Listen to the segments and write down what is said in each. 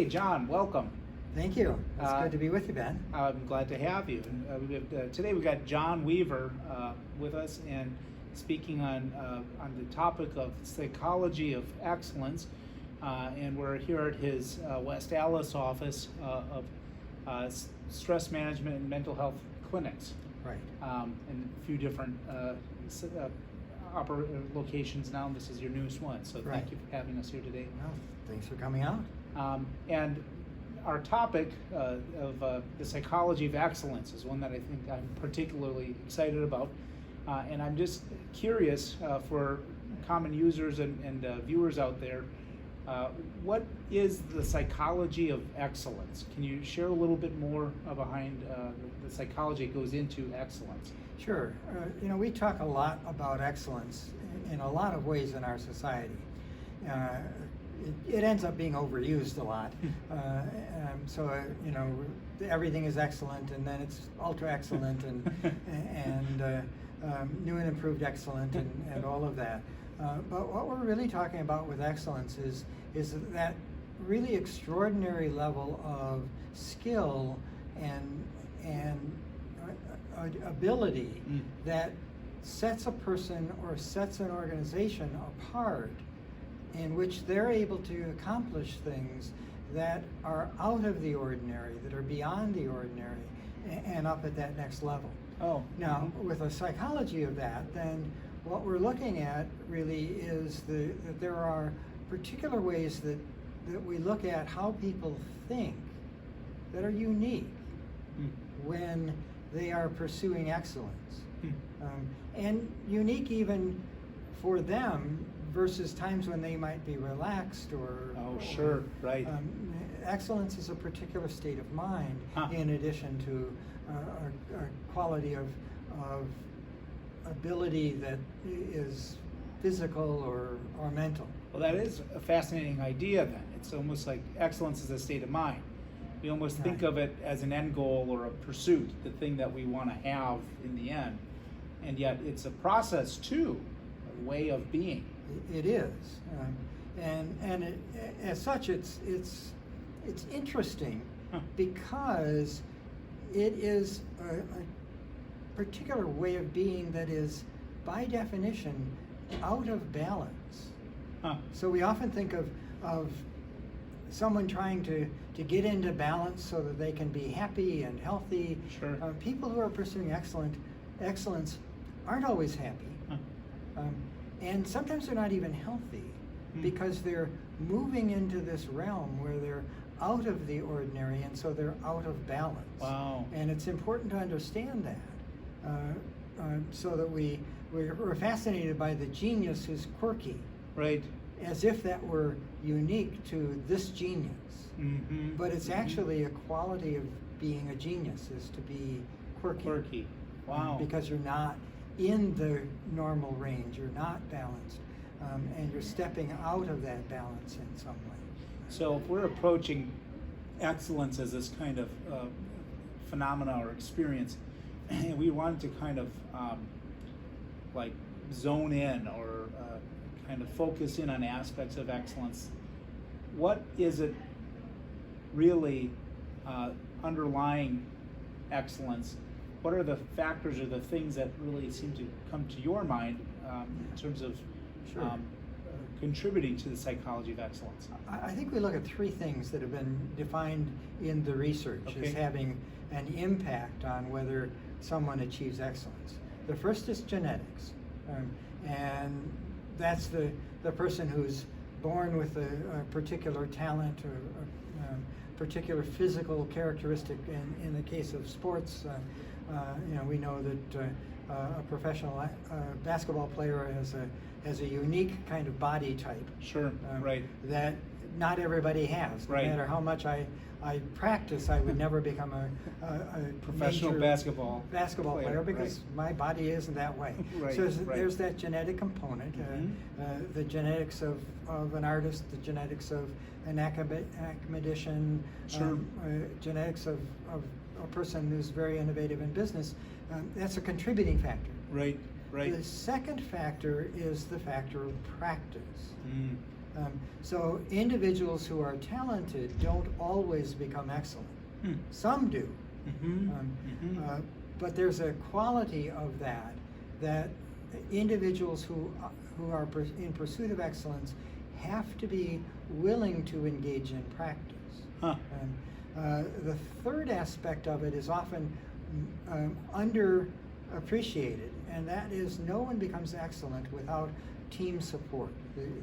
Okay, John, welcome. Thank you. It's good to be with you, Ben. I'm glad to have you. Today we've got John Weaver with us and speaking on the topic of psychology of excellence. And we're here at his West Allis office of stress management and mental health clinics. Right. In a few different locations now, and this is your newest one. So Right. thank you for having us here today. Well, thanks for coming out. And our topic of the psychology of excellence is one that I think I'm particularly excited about. And I'm just curious for common users and viewers out there, what is the psychology of excellence? Can you share a little bit more behind the psychology that goes into excellence? Sure. We talk a lot about excellence in a lot of ways in our society. It ends up being overused a lot. Everything is excellent, and then it's ultra excellent, and new and improved excellent, and all of that. But what we're really talking about with excellence is that really extraordinary level of skill and ability that sets a person or sets an organization apart, in which they're able to accomplish things that are out of the ordinary, that are beyond the ordinary, and up at that next level. Oh. Now, with a psychology of that, then what we're looking at really is that there are particular ways that we look at how people think that are unique when they are pursuing excellence. And unique even for them versus times when they might be relaxed or... Oh, sure, right. Excellence is a particular state of mind in addition to a quality of ability that is physical or mental. Well, that is a fascinating idea then. It's almost like excellence is a state of mind. We almost think of it as an end goal or a pursuit, the thing that we want to have in the end. And yet it's a process too, a way of being. It is. As such, it's interesting because it is a particular way of being that is, by definition, out of balance. So we often think of someone trying to get into balance so that they can be happy and healthy. Sure. People who are pursuing excellence aren't always happy. And sometimes they're not even healthy because they're moving into this realm where they're out of the ordinary, and so they're out of balance. Wow. And it's important to understand that so that we're fascinated by the genius who's quirky. Right. As if that were unique to this genius. But it's actually a quality of being a genius, is to be quirky. Quirky. Wow. Because you're not in the normal range, you're not balanced, and you're stepping out of that balance in some way. So if we're approaching excellence as this kind of phenomena or experience, and we want to kind of like zone in or kind of focus in on aspects of excellence, what is it really underlying excellence? What are the factors or the things that really seem to come to your mind in terms of contributing to the psychology of excellence? I think we look at three things that have been defined in the research as having an impact on whether someone achieves excellence. The first is genetics, and that's the person who's born with a particular talent or a particular physical characteristic. In the case of sports, we know that a professional basketball player has a unique kind of body type. Sure, right. That not everybody has. No matter how much I practice, I would never become a professional basketball player because my body isn't that way. So there's that genetic component, the genetics of an artist, the genetics of an academician, genetics of a person who's very innovative in business. That's a contributing factor. Right. The second factor is the factor of practice. So individuals who are talented don't always become excellent. Hmm. Some do. Mm-hmm. But there's a quality of that individuals who are in pursuit of excellence have to be willing to engage in practice. Huh. The third aspect of it is often underappreciated, and that is no one becomes excellent without team support.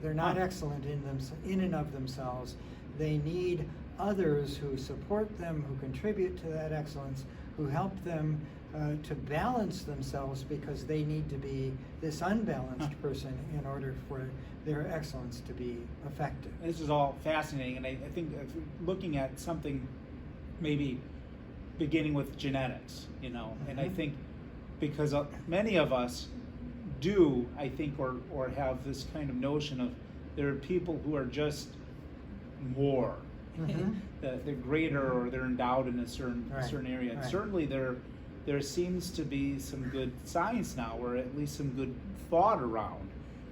They're not Huh. excellent in and of themselves. They need others who support them, who contribute to that excellence, who help them to balance themselves, because they need to be this unbalanced person in order for their excellence to be effective. This is all fascinating, and I think if we're looking at something maybe beginning with genetics, and I Mhm. think because many of us do, I think, or have this kind of notion of there are people who are just more, Mhm. they're greater, or they're endowed in a certain Right, area. And right. certainly there seems to be some good science now, or at least some good thought around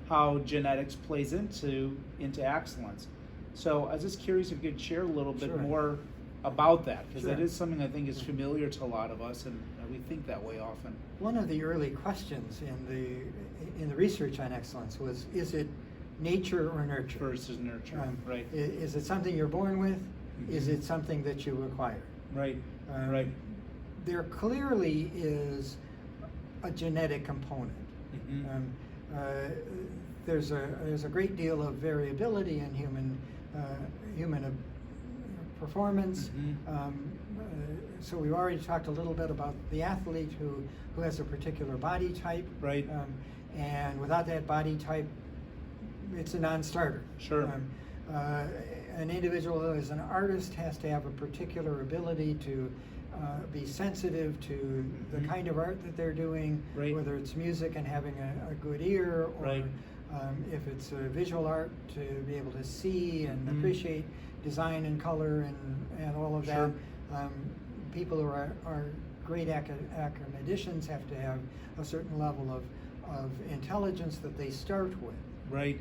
how genetics plays into excellence. So I was just curious if you could share a little bit Sure. more about that, because that Sure. is something I think is familiar to a lot of us, and we think that way often. One of the early questions in the research on excellence was, is it nature or nurture? Versus nurture, right? Is it something you're born with? Is Mhm. it something that you acquire? Right, Um, right. There clearly is a genetic component. Mhm. There's a great deal of variability in human performance. Mhm. So we've already talked a little bit about the athlete who has a particular body type. Right. And without that body type, it's a non-starter. Sure. An individual who is an artist has to have a particular ability to be sensitive to the Mhm. kind of art that they're doing, Right. whether it's music and having a good ear, or Right. if it's visual art, to be able to see and Mhm. appreciate design and color and all of Sure. that. People who are great academicians have to have a certain level of intelligence that they start with. Right,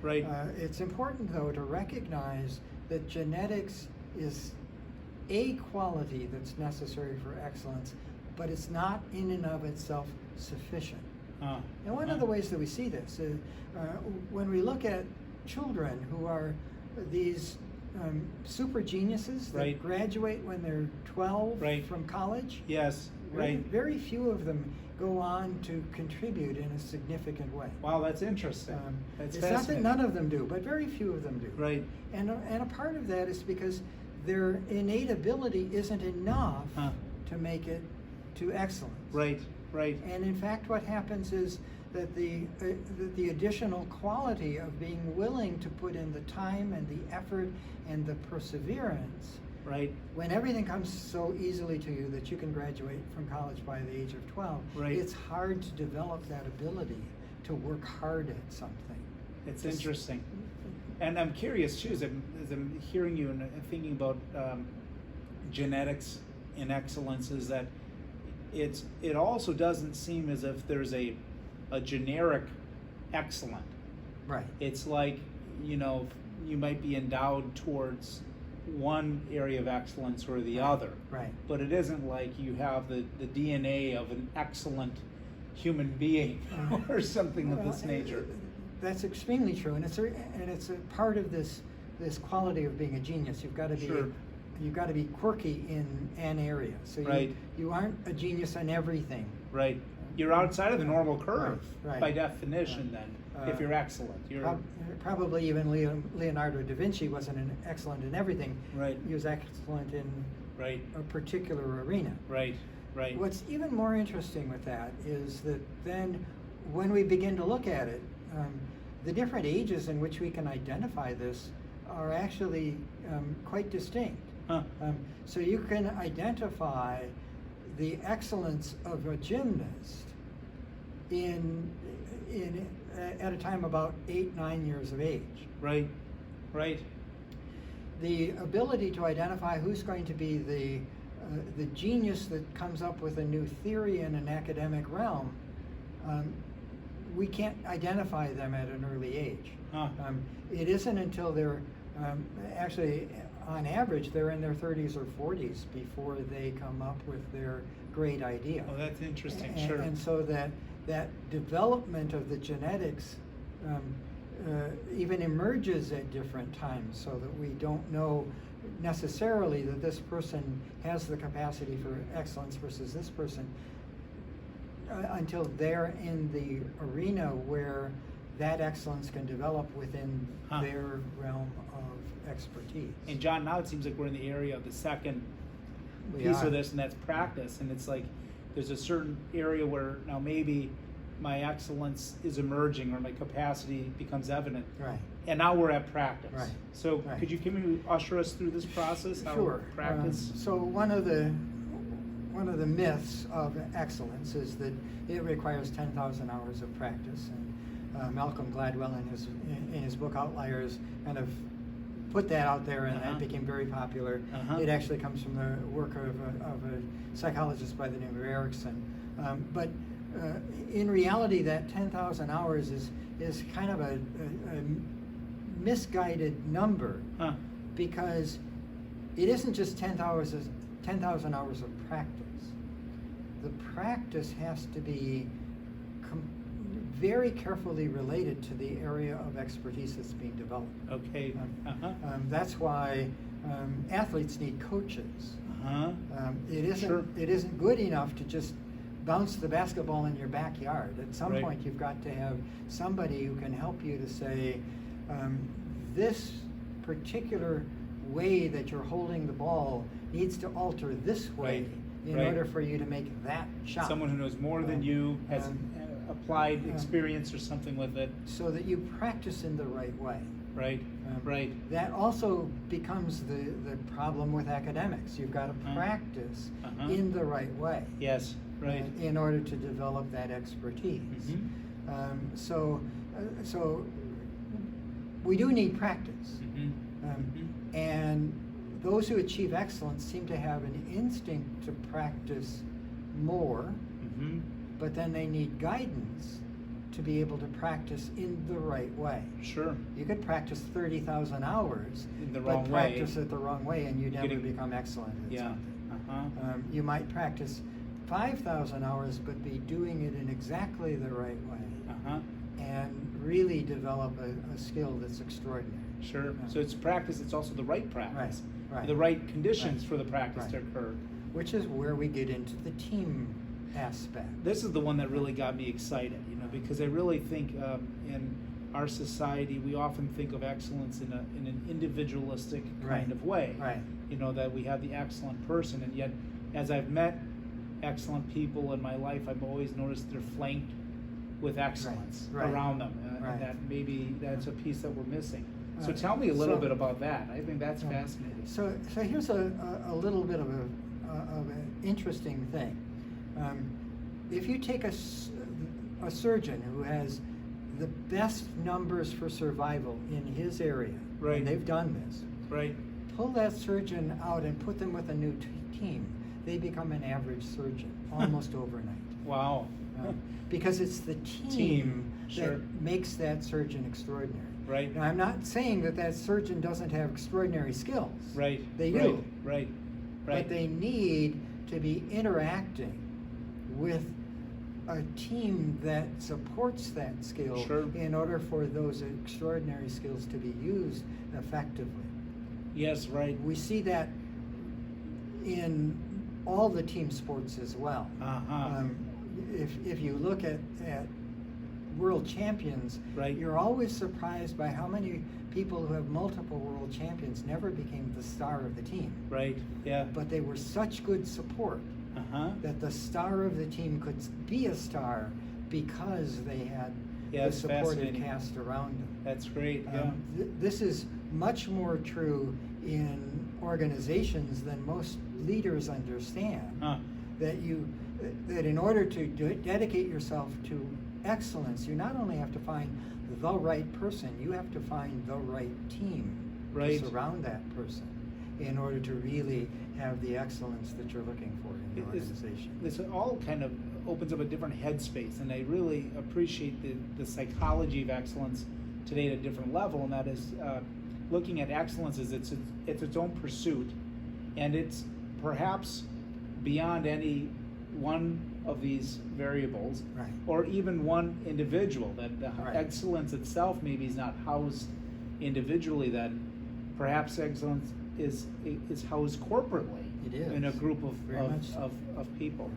right. It's important, though, to recognize that genetics is a quality that's necessary for excellence, but it's not in and of itself sufficient. And one of the ways that we see this is when we look at children who are these super geniuses that Right. graduate when they're 12 Right. from college. Yes, Very, right. very few of them go on to contribute in a significant way. Wow, that's interesting. That's It's not that fascinating. none of them do, but very few of them do. Right. And a part of that is because their innate ability isn't enough Huh. to make it to excellence. Right, right. And in fact, what happens is that the additional quality of being willing to put in the time and the effort and the perseverance, Right, when everything comes so easily to you that you can graduate from college by the age of 12, Right. it's hard to develop that ability to work hard at something. it's Just- interesting. And I'm curious too, as I'm hearing you and thinking about genetics in excellence, is that it also doesn't seem as if there's a generic excellent. Right. It's like, you might be endowed towards one area of excellence or the other. Right. But it isn't like you have the DNA of an excellent human being or something of this Well, nature. That's extremely true, and it's a part of this quality of being a genius. You've got to be Sure. you've got to be quirky in an area. So Right. you aren't a genius in everything. Right. You're outside of the normal curve Right. by definition. Right. Then, if you're excellent, you're Probably even Leonardo da Vinci wasn't excellent in everything. right. He was excellent in Right. a particular arena. Right. Right. What's even more interesting with that is that then when we begin to look at it, the different ages in which we can identify this are actually quite distinct. Huh. So you can identify the excellence of a gymnast at a time about 8-9 years of age. Right. Right. The ability to identify who's going to be the genius that comes up with a new theory in an academic realm we can't identify them at an early age. Huh. It isn't until they're actually, on average, they're in their 30s or 40s before they come up with their great idea. Oh, that's interesting. And, Sure. and so that development of the genetics even emerges at different times, so that we don't know necessarily that this person has the capacity for excellence versus this person until they're in the arena where that excellence can develop within their realm of expertise. And John, now it seems like we're in the area of the second We piece are. of this, and that's practice. And it's like there's a certain area where now maybe my excellence is emerging or my capacity becomes evident. Right. And now we're at practice. Right. So Right. could you usher us through this process? How Sure. Practice. So one of the myths of excellence is that it requires 10,000 hours of practice. And Malcolm Gladwell in his book Outliers kind of put that out there, and that became very popular. It actually comes from the work of a psychologist by the name of Erickson. But in reality, that 10,000 hours is kind of a misguided number, because it isn't just 10,000 hours of practice. The practice has to be very carefully related to the area of expertise that's being developed. Okay. That's why athletes need coaches. Sure. It isn't good enough to just bounce the basketball in your backyard. At some Right. point, you've got to have somebody who can help you to say, this particular way that you're holding the ball needs to alter this way Right. in Right. order for you to make that shot. Someone who knows more than you, has applied experience or something with it. So that you practice in the right way. Right. Right. That also becomes the problem with academics. You've got to practice in the right way. Yes. Right. In order to develop that expertise. So we do need practice. And those who achieve excellence seem to have an instinct to practice more, but then they need guidance to be able to practice in the right way. Sure. You could practice 30,000 hours, In the but wrong way. practice it the wrong way, and you never become excellent at Yeah. something. You might practice 5,000 hours, but be doing it in exactly the right way, and really develop a skill that's extraordinary. Sure. So it's practice. It's also the right practice. Right. The right conditions Right. for the practice to Right. occur. Which is where we get into the team aspect. This is the one that really got me excited, because I really think in our society we often think of excellence in an individualistic kind of way. Right. That we have the excellent person, and yet as I've met excellent people in my life, I've always noticed they're flanked with excellence Right. around them, Right. and that maybe that's a piece that we're missing. So Right. tell me a little So- bit about that. I think that's fascinating. So here's a little bit of an interesting thing. If you take a surgeon who has the best numbers for survival in his area, Right. and they've done this, Right. pull that surgeon out and put them with a new team, they become an average surgeon almost overnight. Wow. Because it's the team Team, sure. that makes that surgeon extraordinary. Right. Now, I'm not saying that surgeon doesn't have extraordinary skills. Right. They right. do. Right. But Right. they need to be interacting with a team that supports that skill Sure. in order for those extraordinary skills to be used effectively. Yes. Right. We see that in all the team sports as well. If you look at world champions, Right. you're always surprised by how many people who have multiple world champions never became the star of the team. Right. Yeah. But they were such good support that the star of the team could be a star because they had Yeah, the it's supportive fascinating. cast around them. That's great. Yeah. This is much more true in organizations than most leaders understand. That in order to dedicate yourself to excellence, you not only have to find the right person, you have to find the right team Right. to surround that person. in order to really have the excellence that you're looking for in your organization. This all kind of opens up a different headspace, and I really appreciate the psychology of excellence today at a different level, and that is looking at excellence as it's its own pursuit, and it's perhaps beyond any one of these variables, Right. or even one individual, that the Right. excellence itself maybe is not housed individually, that perhaps excellence is housed corporately It is. in a group Very much so. of people.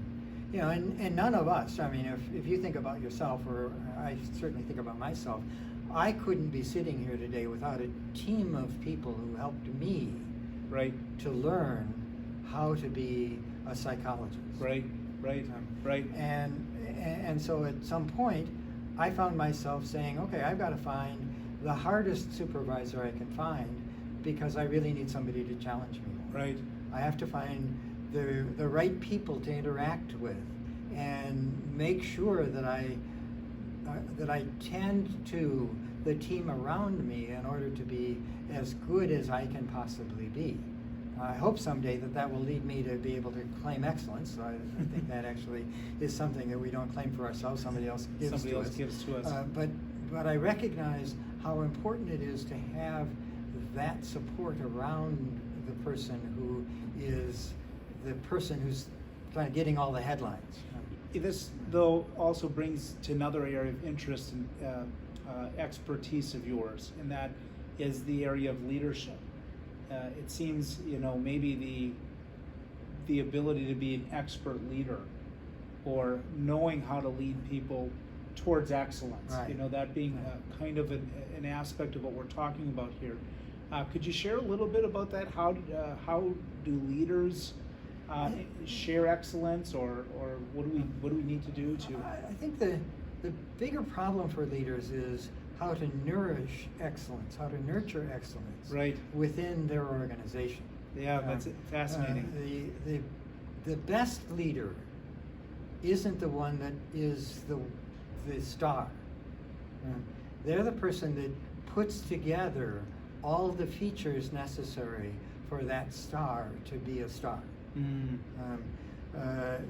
You know, and none of us, I mean, if you think about yourself, or I certainly think about myself, I couldn't be sitting here today without a team of people who helped me Right, to learn how to be a psychologist. right, right. And so at some point, I found myself saying, okay, I've got to find the hardest supervisor I can find, because I really need somebody to challenge me more. Right. I have to find the right people to interact with, and make sure that I tend to the team around me in order to be as good as I can possibly be. I hope someday that will lead me to be able to claim excellence. So I think that actually is something that we don't claim for ourselves, somebody else gives to us. But I recognize how important it is to have that support around the person who is the person who's kind of getting all the headlines. This, though, also brings to another area of interest and expertise of yours, and that is the area of leadership. It seems, maybe the ability to be an expert leader, or knowing how to lead people towards excellence. Right. That being kind of an aspect of what we're talking about here. Could you share a little bit about that? How do leaders share excellence, or what do we need to do to? I think the bigger problem for leaders is how to nourish excellence, how to nurture excellence Right. within their organization. Yeah, that's fascinating. The best leader isn't the one that is the star. They're the person that puts together all the features necessary for that star to be a star. Mm.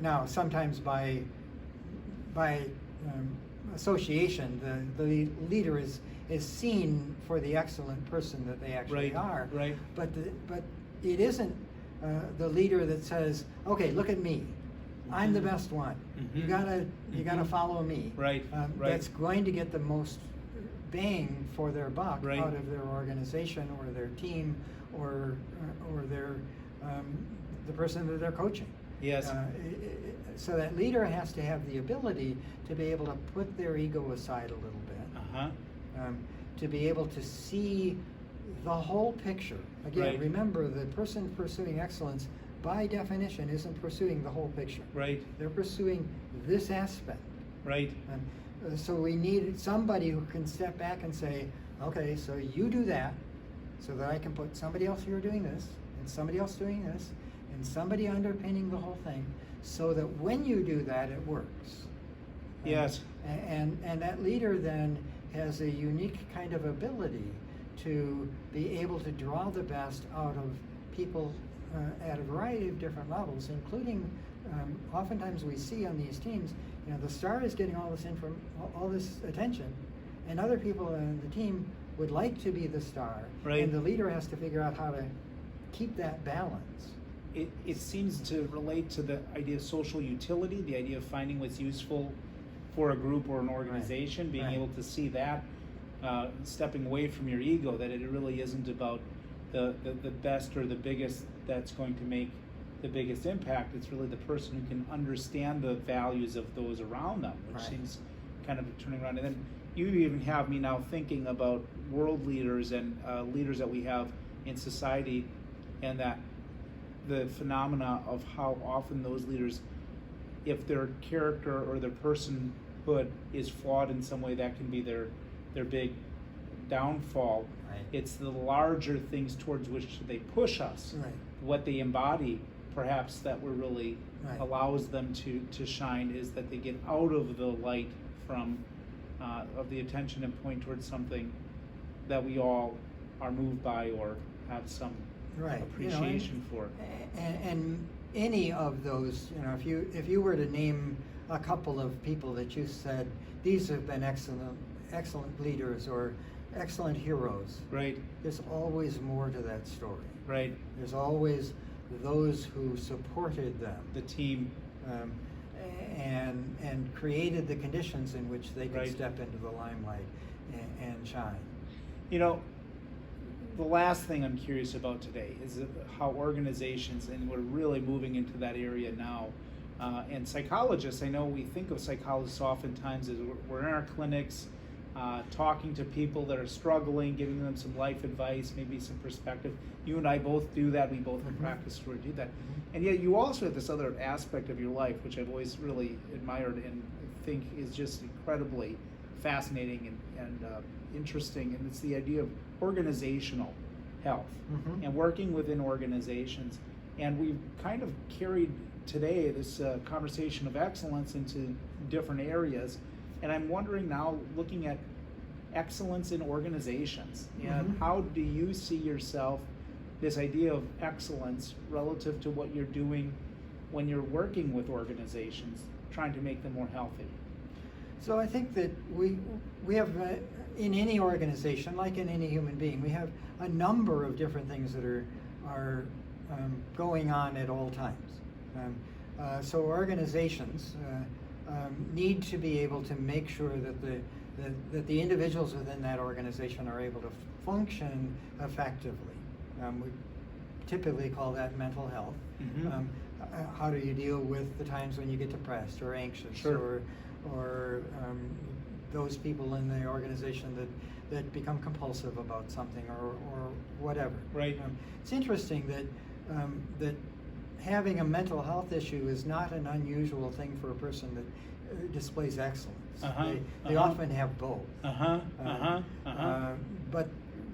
Now, sometimes by association, the leader is seen for the excellent person that they actually Right, are. right. But it isn't the leader that says, "Okay, look at me. I'm the best one. You gotta follow me." Right, right. That's going to get the most bang for their buck Right. out of their organization or their team or their the person that they're coaching. Yes. So that leader has to have the ability to be able to put their ego aside a little bit, to be able to see the whole picture. Again, Right. remember, the person pursuing excellence, by definition, isn't pursuing the whole picture. Right. They're pursuing this aspect. Right. So we need somebody who can step back and say, okay, so you do that, so that I can put somebody else here doing this, and somebody else doing this, and somebody underpinning the whole thing, so that when you do that, it works. Yes. And that leader then has a unique kind of ability to be able to draw the best out of people at a variety of different levels, including oftentimes we see on these teams, the star is getting all this attention, and other people in the team would like to be the star, Right. and the leader has to figure out how to keep that balance. It seems to relate to the idea of social utility, the idea of finding what's useful for a group or an organization, being Right. able to see that, stepping away from your ego, that it really isn't about the best or the biggest that's going to make the biggest impact. It's really the person who can understand the values of those around them, which Right. seems kind of turning around. And then you even have me now thinking about world leaders and leaders that we have in society, and that the phenomena of how often those leaders, if their character or their personhood is flawed in some way, that can be their big downfall. Right. It's the larger things towards which they push us, Right. what they embody, perhaps, that we're really Right. allows them to shine, is that they get out of the light from of the attention and point towards something that we all are moved by or have some Right. appreciation for. And any of those, if you were to name a couple of people that you said these have been excellent leaders or excellent heroes, Right. there's always more to that story. Right. There's always those who supported them. The team. Um, and created the conditions in which they could Right. step into the limelight and shine. The last thing I'm curious about today is how organizations, and we're really moving into that area now, and psychologists, I know we think of psychologists oftentimes as we're in our clinics, talking to people that are struggling, giving them some life advice, maybe some perspective. You and I both do that. We both in practice do that. And yet you also have this other aspect of your life, which I've always really admired and think is just incredibly fascinating and interesting, and it's the idea of organizational health and working within organizations. And we've kind of carried today this conversation of excellence into different areas. And I'm wondering now, looking at excellence in organizations, and how do you see yourself, this idea of excellence relative to what you're doing when you're working with organizations, trying to make them more healthy? So I think that we have, in any organization, like in any human being, we have a number of different things that are going on at all times. So organizations need to be able to make sure that the individuals within that organization are able to function effectively. We typically call that mental health. How do you deal with the times when you get depressed or anxious, Sure. or those people in the organization that become compulsive about something or whatever. Right. It's interesting that having a mental health issue is not an unusual thing for a person that displays excellence. They often have both. But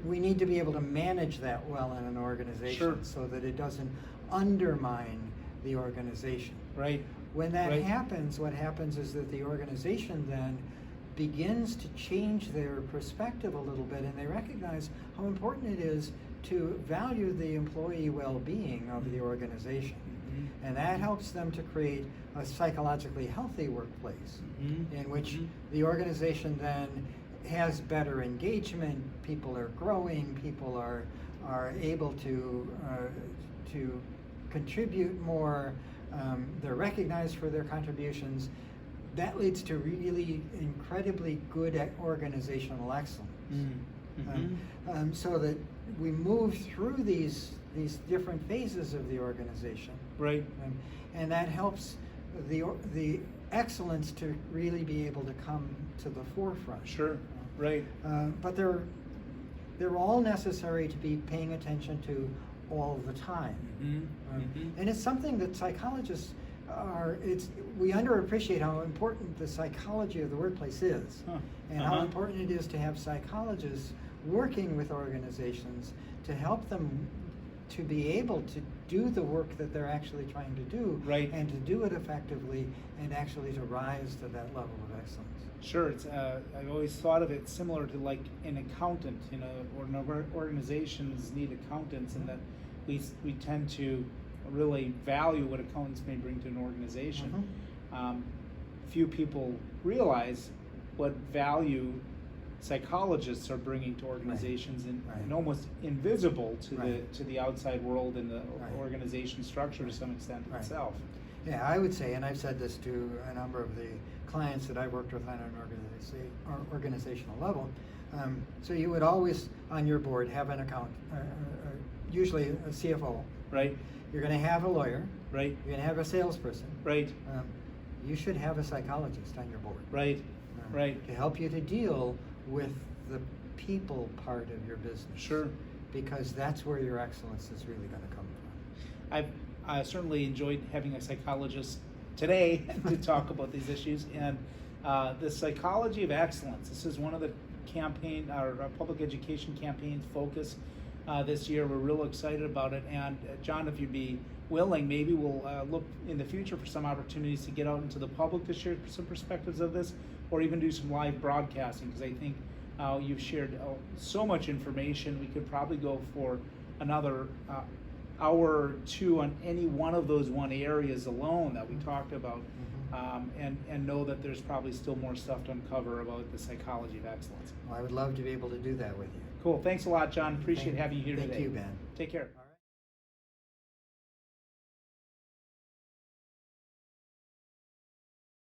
we need to be able to manage that well in an organization so that it doesn't undermine the organization. Right. When that happens, what happens is that the organization then begins to change their perspective a little bit, and they recognize how important it is to value the employee well-being of the organization. And that helps them to create a psychologically healthy workplace in which the organization then has better engagement, people are growing, people are able to contribute more, they're recognized for their contributions. That leads to really incredibly good organizational excellence. So that we move through these different phases of the organization. Right. And that helps the excellence to really be able to come to the forefront. Sure. Right. But they're all necessary to be paying attention to all the time. And it's something that psychologists we underappreciate how important the psychology of the workplace is, and how important it is to have psychologists working with organizations to help them to be able to do the work that they're actually trying to do, and to do it effectively, and actually to rise to that level of excellence. Sure. It's I've always thought of it similar to like an accountant. Organizations need accountants, and that we tend to really value what accountants may bring to an organization. Few people realize what value psychologists are bringing to organizations, and almost invisible to the outside world and the organization structure to some extent itself. Yeah, I would say, and I've said this to a number of the clients that I've worked with on an organizational level. So you would always, on your board, have an usually a CFO. Right. You're going to have a lawyer. Right. You're going to have a salesperson. Right. You should have a psychologist on your board. Right. To help you to deal with the people part of your business. Sure. Because that's where your excellence is really going to come from. I've certainly enjoyed having a psychologist today to talk about these issues, and the psychology of excellence. This is one of the our public education campaign's focus this year. We're real excited about it, and John, if you'd be willing, maybe we'll look in the future for some opportunities to get out into the public to share some perspectives of this, or even do some live broadcasting, because I think you've shared so much information. We could probably go for another hour or two on any one of those areas alone that we talked about, and know that there's probably still more stuff to uncover about the psychology of excellence. Well, I would love to be able to do that with you. Cool. Thanks a lot, John. Appreciate having you here today. Thank you, Ben. Take care.